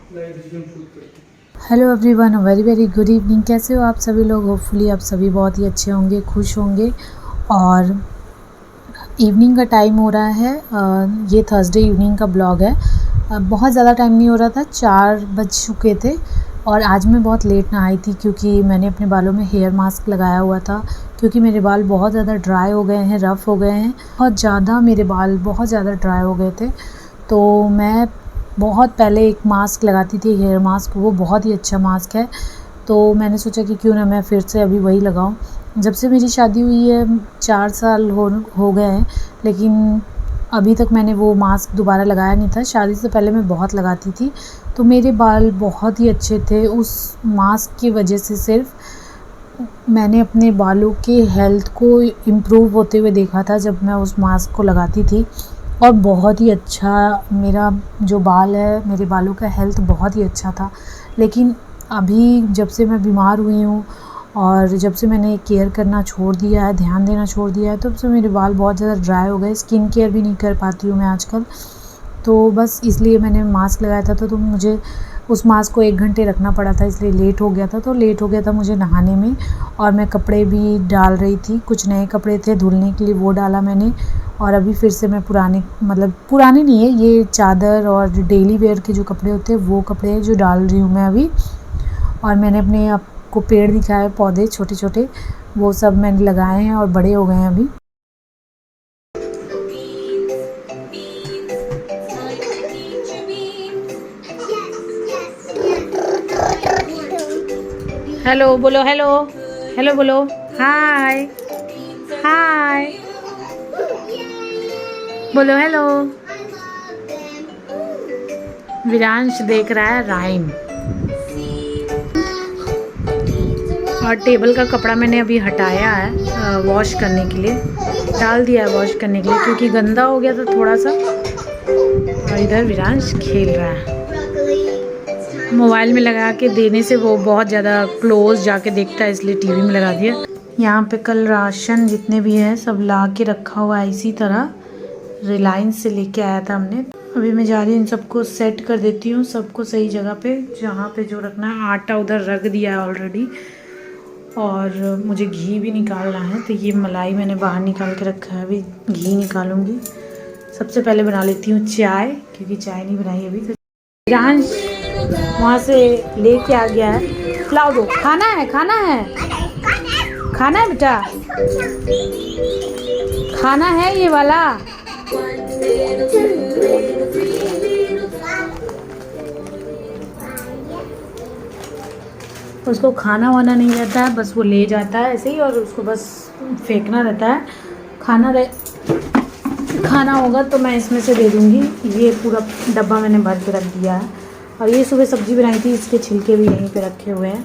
Hello everyone, very very good evening. कैसे हो आप सभी लोग? होपफुली आप सभी बहुत ही अच्छे होंगे, खुश होंगे। और इवनिंग का टाइम हो रहा है। ये थर्सडे इवनिंग का ब्लॉग है। बहुत ज़्यादा टाइम नहीं हो रहा था, 4 बज चुके थे। और आज मैं बहुत लेट नहाई थी क्योंकि मैंने अपने बालों में हेयर मास्क लगाया हुआ था, क्योंकि मेरे बाल बहुत ज़्यादा ड्राई हो गए हैं, रफ़ हो गए हैं। बहुत ज़्यादा मेरे बाल बहुत ज़्यादा ड्राई हो गए थे। तो मैं बहुत पहले एक मास्क लगाती थी, हेयर मास्क, वो बहुत ही अच्छा मास्क है। तो मैंने सोचा कि क्यों ना मैं फिर से अभी वही लगाऊं। जब से मेरी शादी हुई है 4 साल हो गए हैं, लेकिन अभी तक मैंने वो मास्क दोबारा लगाया नहीं था। शादी से पहले मैं बहुत लगाती थी, तो मेरे बाल बहुत ही अच्छे थे उस मास्क की वजह से। सिर्फ मैंने अपने बालों के हेल्थ को इम्प्रूव होते हुए देखा था जब मैं उस मास्क को लगाती थी। और बहुत ही अच्छा मेरा जो बाल है, मेरे बालों का हेल्थ बहुत ही अच्छा था। लेकिन अभी जब से मैं बीमार हुई हूँ और जब से मैंने केयर करना छोड़ दिया है, ध्यान देना छोड़ दिया है, तब से मेरे बाल बहुत ज़्यादा ड्राई हो गए। स्किन केयर भी नहीं कर पाती हूँ मैं आजकल। तो बस इसलिए मैंने मास्क लगाया था। तो मुझे उस मास्क को 1 घंटे रखना पड़ा था, इसलिए लेट हो गया था। तो लेट हो गया था मुझे नहाने में। और मैं कपड़े भी डाल रही थी, कुछ नए कपड़े थे धुलने के लिए, वो डाला मैंने। और अभी फिर से मैं पुराने नहीं है, ये चादर और जो डेली वेयर के जो कपड़े होते हैं वो कपड़े हैं जो डाल रही हूँ मैं अभी। और मैंने अपने आपको पेड़ दिखाए, पौधे छोटे छोटे, वो सब मैंने लगाए हैं और बड़े हो गए हैं अभी। हेलो बोलो, हेलो हेलो बोलो, हाय हाय बोलो हेलो। विरांश देख रहा है राइम। और टेबल का कपड़ा मैंने अभी हटाया है वॉश करने के लिए, डाल दिया है वॉश करने के लिए, क्योंकि गंदा हो गया था थोड़ा सा। और इधर विरांश खेल रहा है। मोबाइल में लगा के देने से वो बहुत ज़्यादा क्लोज जाके देखता है, इसलिए टीवी में लगा दिया। यहाँ पे कल राशन जितने भी है सब ला के रखा हुआ है, इसी तरह रिलायंस से लेके आया था हमने। अभी मैं जा रही हूँ इन सबको सेट कर देती हूँ, सबको सही जगह पे, जहाँ पे जो रखना है। आटा उधर रख दिया है ऑलरेडी। और मुझे घी भी निकालना है, तो ये मलाई मैंने बाहर निकाल के रखा है, अभी घी निकालूंगी। सबसे पहले बना लेती हूँ चाय, क्योंकि चाय नहीं बनाई अभी। तो विरांश वहाँ से लेके आ गया है, खिलाओ दो। खाना है, खाना है, खाना है बेटा, खाना है ये वाला। उसको खाना वाना नहीं रहता है, बस वो ले जाता है ऐसे ही, और उसको बस फेंकना रहता है। खाना होगा तो मैं इसमें से दे दूँगी। ये पूरा डब्बा मैंने भर के रख दिया है। और ये सुबह सब्ज़ी बनाई थी, इसके छिलके भी यहीं पे रखे हुए हैं।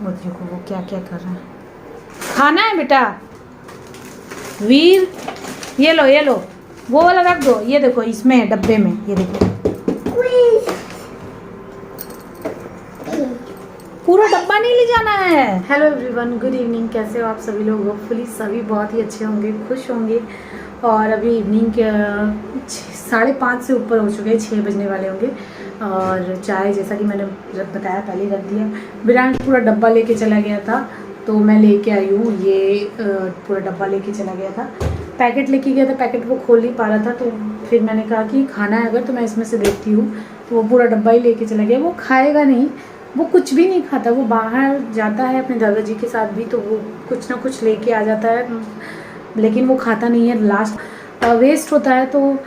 वो देखो वो क्या क्या कर रहा है। खाना है बेटा वीर, ये लो ये लो, वो वाला रख दो। ये देखो इसमें डब्बे में, ये देखो पूरा डब्बा नहीं ले जाना है। Hello everyone, good evening. कैसे हो आप सभी लोग? होपफुली सभी बहुत ही अच्छे होंगे, खुश होंगे। और अभी इवनिंग के 5:30 से ऊपर हो चुके हैं, 6 बजने वाले होंगे। और चाय जैसा कि मैंने बताया पहले ही रख दिया। विरांश पूरा डब्बा लेके चला गया था, तो मैं लेके आई हूँ। ये पूरा डब्बा लेके चला गया था, पैकेट लेके गया था, पैकेट वो खोल नहीं पा रहा था। तो फिर मैंने कहा कि खाना है अगर तो मैं इसमें से देती हूँ। तो वो पूरा डब्बा ही लेके चला गया। वो खाएगा नहीं, वो कुछ भी नहीं खाता। वो बाहर जाता है अपने दादाजी के साथ भी, तो वो कुछ ना कुछ लेके आ जाता है, लेकिन वो खाता नहीं है। लास्ट वेस्ट होता है। तो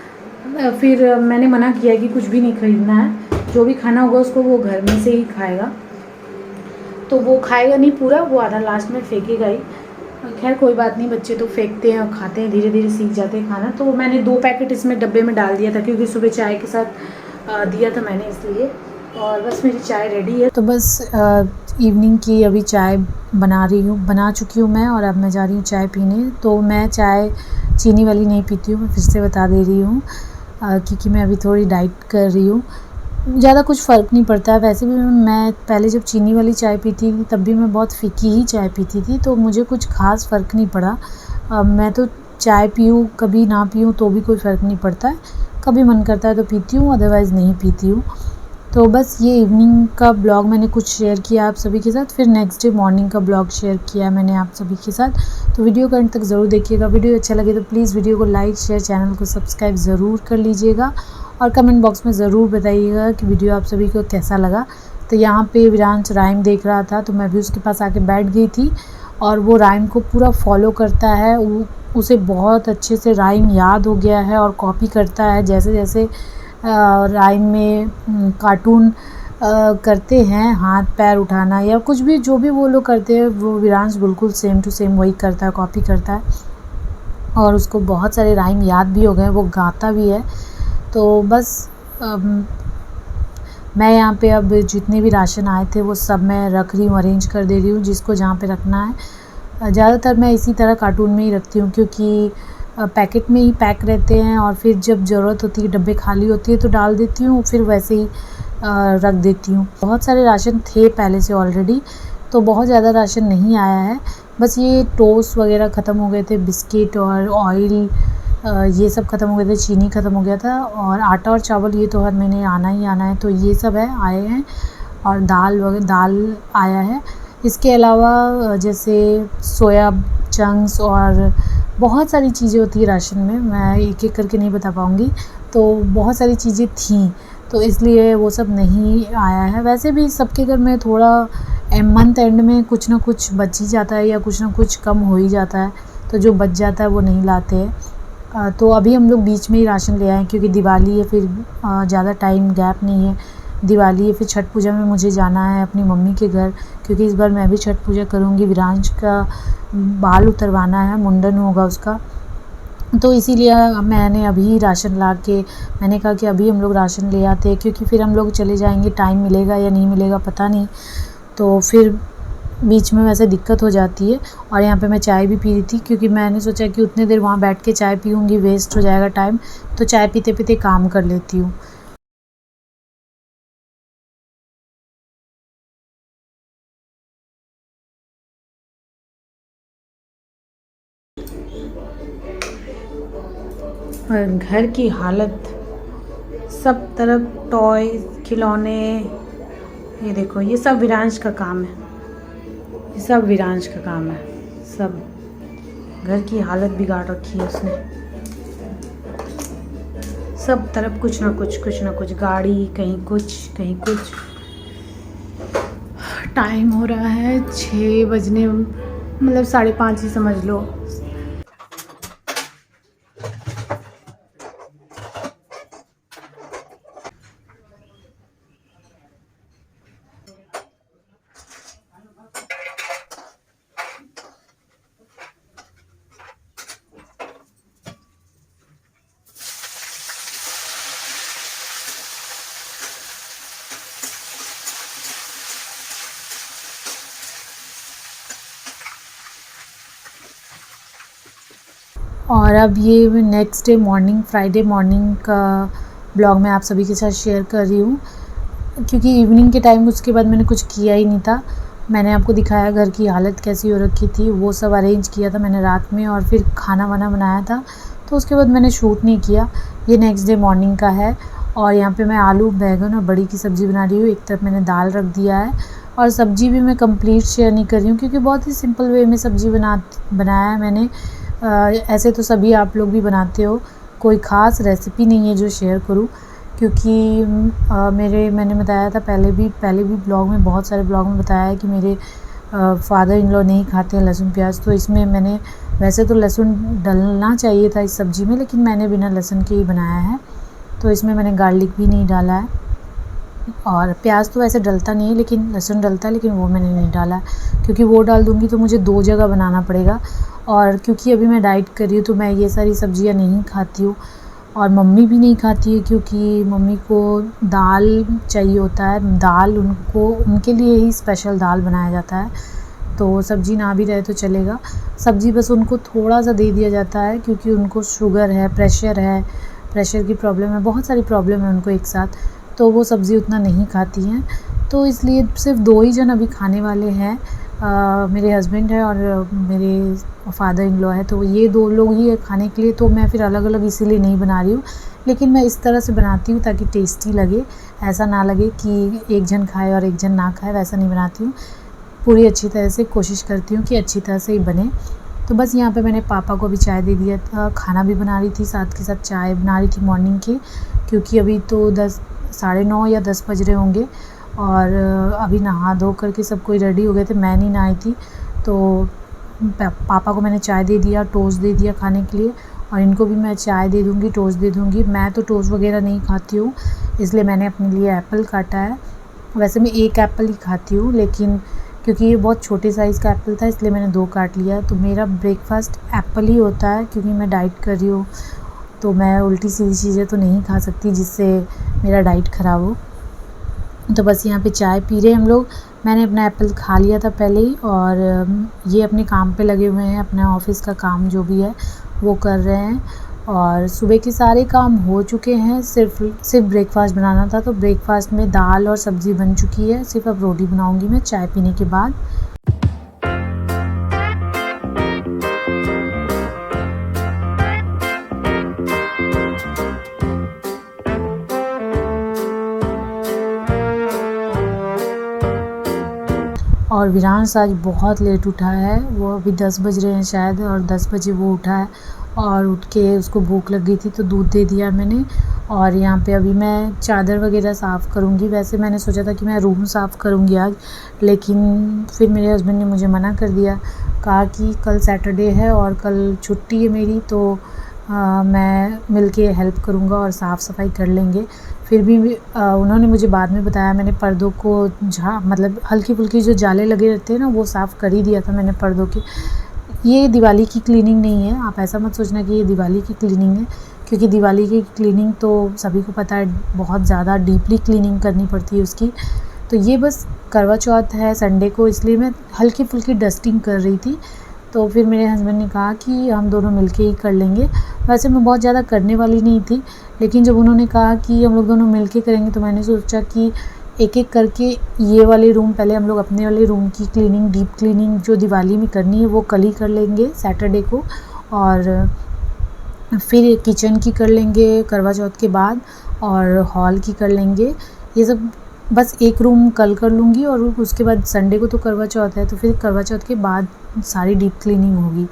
फिर मैंने मना किया कि कुछ भी नहीं खरीदना है, जो भी खाना होगा उसको वो घर में से ही खाएगा। तो वो खाएगा नहीं पूरा, वो आधा लास्ट में फेंकेगा ही। खैर कोई बात नहीं, बच्चे तो फेंकते हैं और खाते हैं, धीरे धीरे सीख जाते हैं खाना। तो मैंने 2 पैकेट इसमें डब्बे में डाल दिया था, क्योंकि सुबह चाय के साथ दिया था मैंने, इसलिए। और बस मेरी चाय रेडी है। तो बस इवनिंग की अभी चाय बना चुकी हूँ मैं, और अब मैं जा रही हूँ चाय पीने। तो मैं चाय चीनी वाली नहीं पीती हूँ, मैं फिर से बता दे रही हूँ, क्योंकि मैं अभी थोड़ी डाइट कर रही हूँ। ज़्यादा कुछ फ़र्क नहीं पड़ता है। वैसे भी मैं पहले जब चीनी वाली चाय पीती थी तब भी मैं बहुत फीकी ही चाय पीती थी, तो मुझे कुछ ख़ास फ़र्क नहीं पड़ा। मैं तो चाय पीऊँ कभी ना पीऊँ तो भी कोई फ़र्क नहीं पड़ता है। कभी मन करता है तो पीती हूँ, अदरवाइज़ नहीं पीती हूँ। तो बस ये इवनिंग का ब्लॉग मैंने कुछ शेयर किया आप सभी के साथ। फिर नेक्स्ट डे मॉर्निंग का ब्लॉग शेयर किया मैंने आप सभी के साथ। तो वीडियो को अंत तक ज़रूर देखिएगा। वीडियो अच्छा लगे तो प्लीज़ वीडियो को लाइक शेयर, चैनल को सब्सक्राइब ज़रूर कर लीजिएगा और कमेंट बॉक्स में ज़रूर बताइएगा कि वीडियो आप सभी को कैसा लगा। तो यहाँ पे विरांश राइम देख रहा था तो मैं भी उसके पास आके बैठ गई थी और वो राइम को पूरा फॉलो करता है। उसे बहुत अच्छे से राइम याद हो गया है और कॉपी करता है। जैसे जैसे राइम में कार्टून करते हैं, हाथ पैर उठाना या कुछ भी जो भी वो लोग करते हैं, वो विरांश बिल्कुल सेम टू सेम वही करता है, कॉपी करता है और उसको बहुत सारे राइम याद भी हो गए, वो गाता भी है। तो बस मैं यहाँ पे अब जितने भी राशन आए थे वो सब मैं रख रही हूँ, अरेंज कर दे रही हूँ जिसको जहाँ पे रखना है। ज़्यादातर मैं इसी तरह कार्टून में ही रखती हूँ क्योंकि पैकेट में ही पैक रहते हैं और फिर जब ज़रूरत होती है, डब्बे खाली होती है तो डाल देती हूँ, फिर वैसे ही रख देती हूँ। बहुत सारे राशन थे पहले से ऑलरेडी, तो बहुत ज़्यादा राशन नहीं आया है। बस ये टोस्ट वगैरह ख़त्म हो गए थे, बिस्किट और ऑयल ये सब ख़त्म हो गए थे, चीनी ख़त्म हो गया था और आटा और चावल ये तो हर महीने आना ही आना है, तो ये सब है आए हैं और दाल आया है। इसके अलावा जैसे सोया चंक्स और बहुत सारी चीज़ें होती है राशन में, मैं एक एक करके नहीं बता पाऊँगी। तो बहुत सारी चीज़ें थीं तो इसलिए वो सब नहीं आया है। वैसे भी सबके घर में थोड़ा मंथ एंड में कुछ ना कुछ बच ही जाता है या कुछ ना कुछ कम हो ही जाता है, तो जो बच जाता है वो नहीं लाते हैं। तो अभी हम लोग बीच में ही राशन ले आए क्योंकि दिवाली है, फिर ज़्यादा टाइम गैप नहीं है। दिवाली है, फिर छठ पूजा में मुझे जाना है अपनी मम्मी के घर क्योंकि इस बार मैं भी छठ पूजा करूँगी। विरांश का बाल उतरवाना है, मुंडन होगा उसका, तो इसीलिए मैंने अभी राशन ला के मैंने कहा कि अभी हम लोग राशन ले आते हैं क्योंकि फिर हम लोग चले जाएंगे, टाइम मिलेगा या नहीं मिलेगा पता नहीं, तो फिर बीच में वैसे दिक्कत हो जाती है। और यहाँ पे मैं चाय भी पी रही थी क्योंकि मैंने सोचा कि उतने देर वहाँ बैठ के चाय पीऊँगी, वेस्ट हो जाएगा टाइम, तो चाय पीते पीते काम कर लेती हूँ। और घर की हालत, सब तरफ टॉय, खिलौने, ये देखो ये सब विरांश का काम है, ये सब विरांश का काम है। सब घर की हालत बिगाड़ रखी है उसने। सब तरफ कुछ ना कुछ गाड़ी, कहीं कुछ। टाइम हो रहा है 6 बजने, मतलब 5:30 ही समझ लो। और अब ये next day morning, Friday morning का ब्लॉग मैं आप सभी के साथ शेयर कर रही हूँ क्योंकि इवनिंग के टाइम उसके बाद मैंने कुछ किया ही नहीं था। मैंने आपको दिखाया घर की हालत कैसी हो रखी थी, वो सब अरेंज किया था मैंने रात में और फिर खाना वाना बनाया था, तो उसके बाद मैंने शूट नहीं किया। ये नेक्स्ट डे मॉर्निंग का है और यहाँ पे मैं आलू बैगन और बड़ी की सब्ज़ी बना रही हूँ। एक तरफ मैंने दाल रख दिया है और सब्ज़ी भी मैं कंप्लीट शेयर नहीं कर रही हूँ क्योंकि बहुत ही सिंपल वे में सब्ज़ी बनाया है मैंने। ऐसे तो सभी आप लोग भी बनाते हो, कोई ख़ास रेसिपी नहीं है जो शेयर करूँ क्योंकि मैंने बताया था पहले भी ब्लॉग में, बहुत सारे ब्लॉग में बताया है कि मेरे फादर इन लॉ नहीं खाते हैं लहसुन प्याज, तो इसमें मैंने, वैसे तो लहसुन डलना चाहिए था इस सब्ज़ी में लेकिन मैंने बिना लहसुन के ही बनाया है, तो इसमें मैंने गार्लिक भी नहीं डाला है और प्याज तो वैसे डलता नहीं है लेकिन लहसुन डलता है, लेकिन वो मैंने नहीं डाला क्योंकि वो डाल दूँगी तो मुझे 2 जगह बनाना पड़ेगा। और क्योंकि अभी मैं डाइट कर रही हूँ तो मैं ये सारी सब्ज़ियाँ नहीं खाती हूँ और मम्मी भी नहीं खाती है क्योंकि मम्मी को दाल चाहिए होता है, दाल उनके लिए ही स्पेशल दाल बनाया जाता है, तो सब्ज़ी ना भी रहे तो चलेगा। सब्ज़ी बस उनको थोड़ा सा दे दिया जाता है क्योंकि उनको शुगर है, प्रेशर की प्रॉब्लम है, बहुत सारी प्रॉब्लम है उनको एक साथ, तो वो सब्ज़ी उतना नहीं खाती हैं, तो इसलिए सिर्फ 2 ही जन अभी खाने वाले हैं। मेरे हस्बैंड है और मेरे फादर इन लॉ है, तो ये 2 लोग ही है खाने के लिए, तो मैं फिर अलग अलग इसीलिए नहीं बना रही हूँ। लेकिन मैं इस तरह से बनाती हूँ ताकि टेस्टी लगे, ऐसा ना लगे कि एक जन खाए और एक जन ना खाए, वैसा नहीं बनाती हूँ। पूरी अच्छी तरह से कोशिश करती हूँ कि अच्छी तरह से ही बने। तो बस यहाँ पे मैंने पापा को भी चाय दे दिया था, खाना भी बना रही थी, साथ के साथ चाय बना रही थी मॉर्निंग की, क्योंकि अभी तो 10 साढ़े 9 या 10 बज रहे होंगे और अभी नहा धो करके सब कोई रेडी हो गए थे, मैं नहीं नहाई थी। तो पापा को मैंने चाय दे दिया, टोस्ट दे दिया खाने के लिए, और इनको भी मैं चाय दे दूँगी, टोस्ट दे दूँगी। मैं तो टोस्ट वगैरह नहीं खाती हूँ, इसलिए मैंने अपने लिए एप्पल काटा है। वैसे मैं एक एप्पल ही खाती हूँ, लेकिन क्योंकि ये बहुत छोटे साइज़ का एप्पल था इसलिए मैंने 2 काट लिया। तो मेरा ब्रेकफ़ास्ट एप्पल ही होता है, क्योंकि मैं डाइट कर रही हूँ, तो मैं उल्टी सीधी चीज़ें तो नहीं खा सकती जिससे मेरा डाइट ख़राब हो। तो बस यहाँ पे चाय पी रहे हैं हम लोग। मैंने अपना एप्पल खा लिया था पहले ही, और ये अपने काम पे लगे हुए हैं, अपना ऑफ़िस का काम जो भी है वो कर रहे हैं। और सुबह के सारे काम हो चुके हैं, सिर्फ ब्रेकफ़ास्ट बनाना था। तो ब्रेकफ़ास्ट में दाल और सब्ज़ी बन चुकी है, सिर्फ अब रोटी बनाऊँगी मैं चाय पीने के बाद। और विरांश आज बहुत लेट उठा है, वो अभी 10 बज रहे हैं शायद, और 10 बजे वो उठा है, और उठ के उसको भूख लग गई थी तो दूध दे दिया मैंने। और यहाँ पे अभी मैं चादर वगैरह साफ़ करूँगी। वैसे मैंने सोचा था कि मैं रूम साफ़ करूँगी आज, लेकिन फिर मेरे हस्बैंड ने मुझे मना कर दिया, कहा कि कल सैटरडे है और कल छुट्टी है मेरी, तो मैं मिलके हेल्प करूँगा और साफ़ सफाई कर लेंगे। फिर भी उन्होंने मुझे बाद में बताया, मैंने पर्दों को मतलब हल्की फुल्की जो जाले लगे रहते हैं ना, वो साफ़ कर ही दिया था मैंने पर्दों के। ये दिवाली की क्लीनिंग नहीं है, आप ऐसा मत सोचना कि ये दिवाली की क्लीनिंग है, क्योंकि दिवाली की क्लीनिंग तो सभी को पता है बहुत ज़्यादा डीपली क्लीनिंग करनी पड़ती है उसकी। तो ये बस करवा चौथ है संडे को, इसलिए मैं हल्की फुल्की डस्टिंग कर रही थी। तो फिर मेरे हस्बैंड ने कहा कि हम दोनों मिलके ही कर लेंगे। वैसे मैं बहुत ज़्यादा करने वाली नहीं थी, लेकिन जब उन्होंने कहा कि हम लोग दोनों मिलके करेंगे, तो मैंने सोचा कि एक-एक करके ये वाले रूम, पहले हम लोग अपने वाले रूम की क्लीनिंग, डीप क्लीनिंग जो दिवाली में करनी है वो कल ही कर लेंगे सैटरडे को, और फिर किचन की कर लेंगे करवा चौथ के बाद, और हॉल की कर लेंगे। ये सब बस एक रूम कल कर लूँगी, और उसके बाद संडे को तो करवा चौथ है, तो फिर करवा चौथ के बाद सारी डीप क्लीनिंग होगी।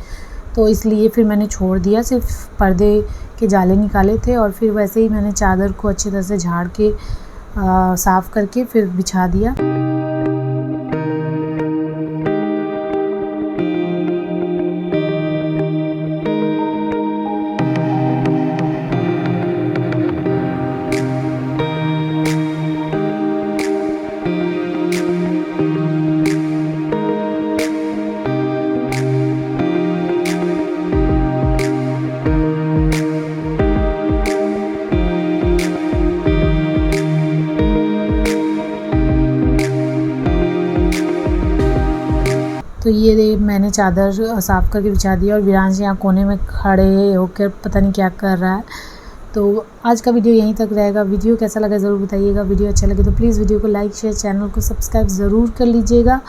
तो इसलिए फिर मैंने छोड़ दिया, सिर्फ पर्दे के जाले निकाले थे, और फिर वैसे ही मैंने चादर को अच्छी तरह से झाड़ के साफ़ करके फिर बिछा दिया। तो ये मैंने चादर साफ़ करके बिछा दिया, और विरांश यहाँ कोने में खड़े होकर पता नहीं क्या कर रहा है। तो आज का वीडियो यहीं तक रहेगा। वीडियो कैसा लगा ज़रूर बताइएगा। वीडियो अच्छा लगे तो प्लीज़ वीडियो को लाइक, शेयर, चैनल को सब्सक्राइब ज़रूर कर लीजिएगा।